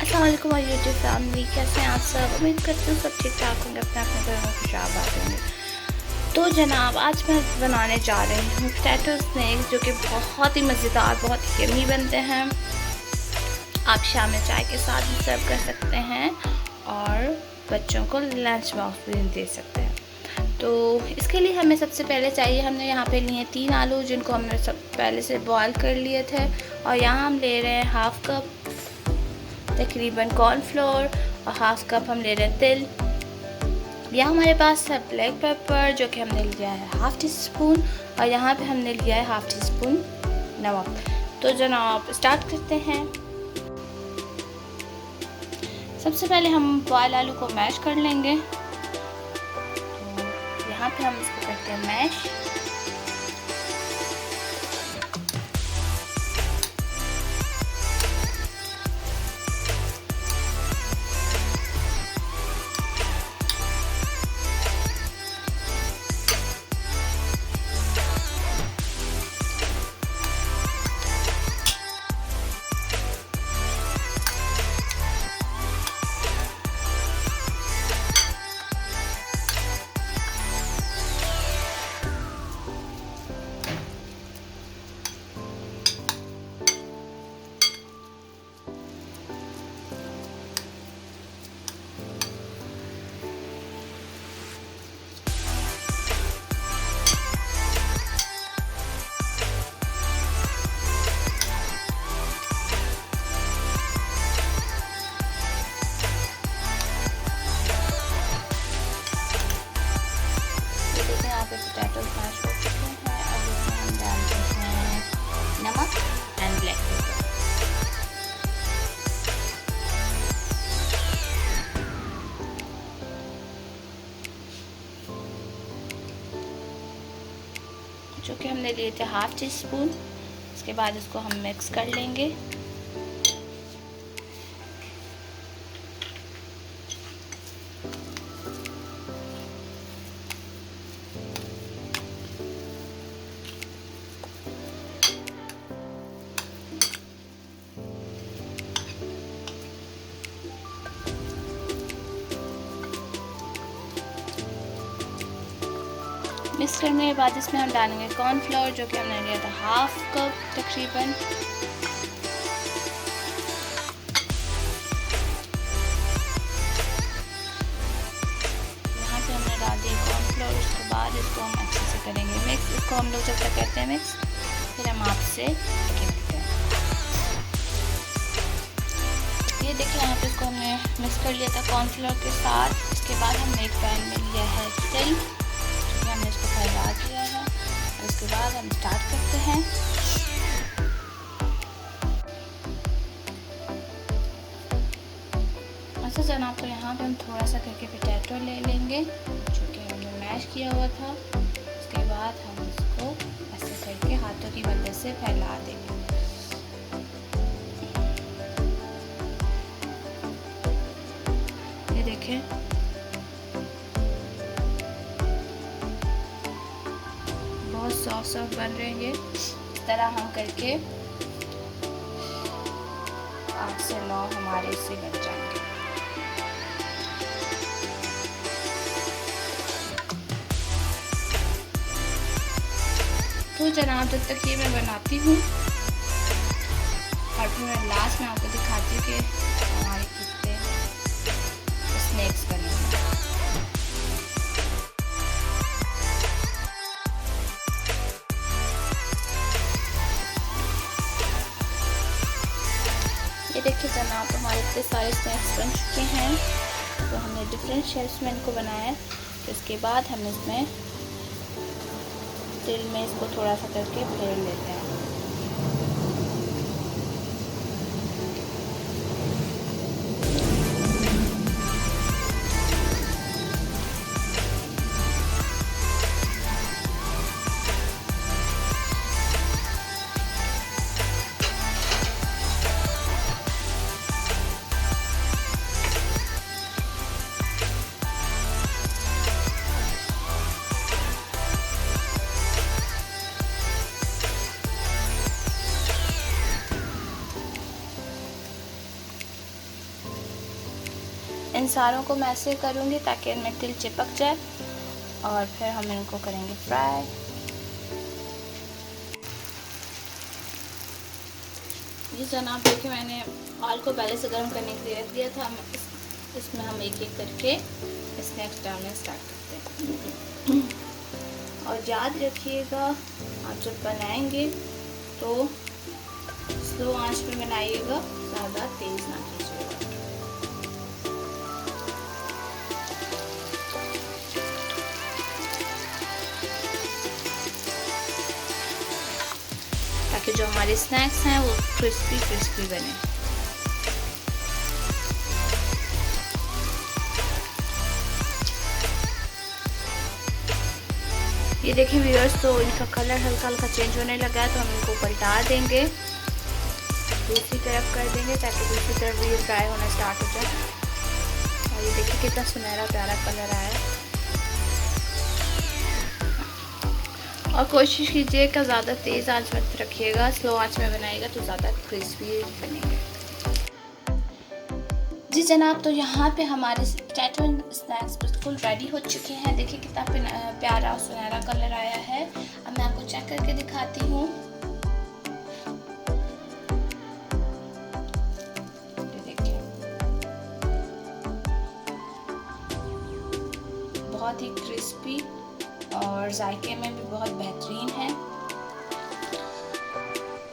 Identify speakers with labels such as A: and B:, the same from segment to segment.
A: अस्सलामुअलैकुम YouTube family, कैसे हैं आप सब। उम्मीद करती हूँ सब ठीक ठाक होंगे, अपने अपने घरों में खुशहाबाद होंगे। तो जनाब, आज मैं बनाने जा रही हूँ पोटैटो स्नैक्स, जो कि बहुत ही मज़ेदार, बहुत ही यम्मी बनते हैं। आप शाम में चाय के साथ भी सर्व कर सकते हैं और बच्चों को लंच बॉक्स भी दे सकते हैं। तो इसके लिए हमें सबसे पहले चाहिए, हमने यहाँ पे लिए 3 आलू, जिनको हमने सब पहले से बॉयल कर लिए थे। और यहाँ हम ले रहे हैं हाफ़ कप तकरीबन कॉर्नफ्लोर और हाफ़ कप हम ले रहे हैं तिल। यहाँ हमारे पास है ब्लैक पेपर, जो कि हमने लिया है हाफ़ टी स्पून, और यहाँ पे हमने लिया है हाफ़ टी स्पून नमक। तो जनाब स्टार्ट करते हैं। सबसे पहले हम बॉयल आलू को मैश कर लेंगे। तो यहाँ पे हम इसको करते हैं मैश। पोटैटो मैश हो चुके हैं। अब इसमें हम डालते हैं नमक एंड ब्लैक पेपर। जो कि हमने लिए थे हाफ़ टी स्पून। इसके बाद इसको हम मिक्स कर लेंगे। मिक्स करने के बाद इसमें हम डालेंगे कॉर्नफ्लोर, जो कि हमने लिया था हाफ़ कप तकरीबन। यहाँ पे हमने डाल दिया कॉर्नफ्लोर। उसके बाद इसको हम अच्छे से करेंगे मिक्स। इसको हम लोग जब तक करते हैं मिक्स, फिर हम आपसे मिलते हैं। ये देखिए, यहाँ पे इसको हमने मिक्स कर लिया था कॉर्नफ्लोर के साथ। इसके बाद हमने एक पैन में लिया है तिल, हमने इसको फैला दिया है। और इसके बाद हम स्टार्ट करते हैं। अच्छा जनाब, तो यहाँ पे हम थोड़ा सा करके पोटैटो ले लेंगे, जो कि हमने मैश किया हुआ था। उसके बाद हम इसको ऐसे करके हाथों की मदद से फैला देंगे। ये देखें, सॉफ्ट सॉफ्ट बन रहे हैं। इस तरह हम करके 8 से 9 हमारे इससे बन जाएंगे। तो जनाब, जब तक ये मैं बनाती हूँ और फिर मैं लास्ट में आपको दिखाती हूँ कि हमारे कितने स्नैक्स बने हैं। ये देखिए जनाब, हमारे इतने सारे स्नैक्स बन चुके हैं। तो हमने डिफरेंट शेप्स में इनको बनाया है। तो इसके बाद हम इसमें तेल में इसको थोड़ा सा करके फेर लेते हैं। इन सारों को मैं ऐसे करूँगी ताकि इनमें तिल चिपक जाए और फिर हम इनको करेंगे फ्राई। ये जनाब देखिए, मैंने ऑयल को पहले से गर्म करने के लिए रख दिया था। इसमें हम एक एक करके स्नैक्स डालना स्टार्ट करते हैं। और याद रखिएगा, आप जब बनाएंगे तो स्लो आंच पे बनाइएगा, ज़्यादा तेज़ ना कीजिएगा। ताकि जो हमारे स्नैक्स हैं वो क्रिस्पी क्रिस्पी बने। ये देखिए व्यूअर्स, तो इनका कलर हल्का हल्का चेंज होने लगा है, तो हम इनको पलटा देंगे, दूसरी तरफ कर देंगे ताकि दूसरी तरफ भी ये फ्राई होना स्टार्ट हो जाए। और ये देखिए कितना सुनहरा प्यारा कलर आया है। और कोशिश कीजिएगा ज़्यादा तेज़ आंच मत रखिएगा, स्लो आंच में बनाइएगा तो ज़्यादा क्रिस्पी बनेंगे। जी जनाब, तो यहाँ पे हमारे पोटैटो स्नैक्स बिल्कुल रेडी हो चुके हैं। देखिए कितना प्यारा और सुनहरा कलर आया है। अब मैं आपको चेक करके दिखाती हूँ। ये देखिए, बहुत ही क्रिस्पी और जायके में भी बहुत बेहतरीन है।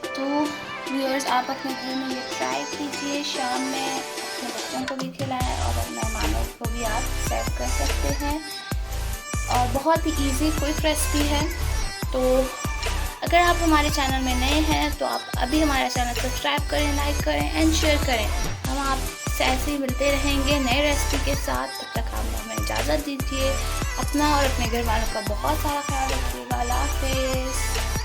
A: तो व्यूअर्स, आप अपने घर में ये ट्राई कीजिए, शाम में अपने बच्चों को भी खिलाएं और मेहमानों को भी आप सर्व कर सकते हैं। और बहुत ही इजी क्विक रेसिपी है। तो अगर आप हमारे चैनल में नए हैं तो आप अभी हमारा चैनल सब्सक्राइब करें, लाइक करें एंड शेयर करें। हम आपसे ऐसे ही मिलते रहेंगे नए रेसिपी के साथ। तब तक आप हमें इजाज़त दीजिए। अपना और अपने घर वालों का बहुत सारा ख्याल रखिएगा। अल्लाह हाफ़िज़।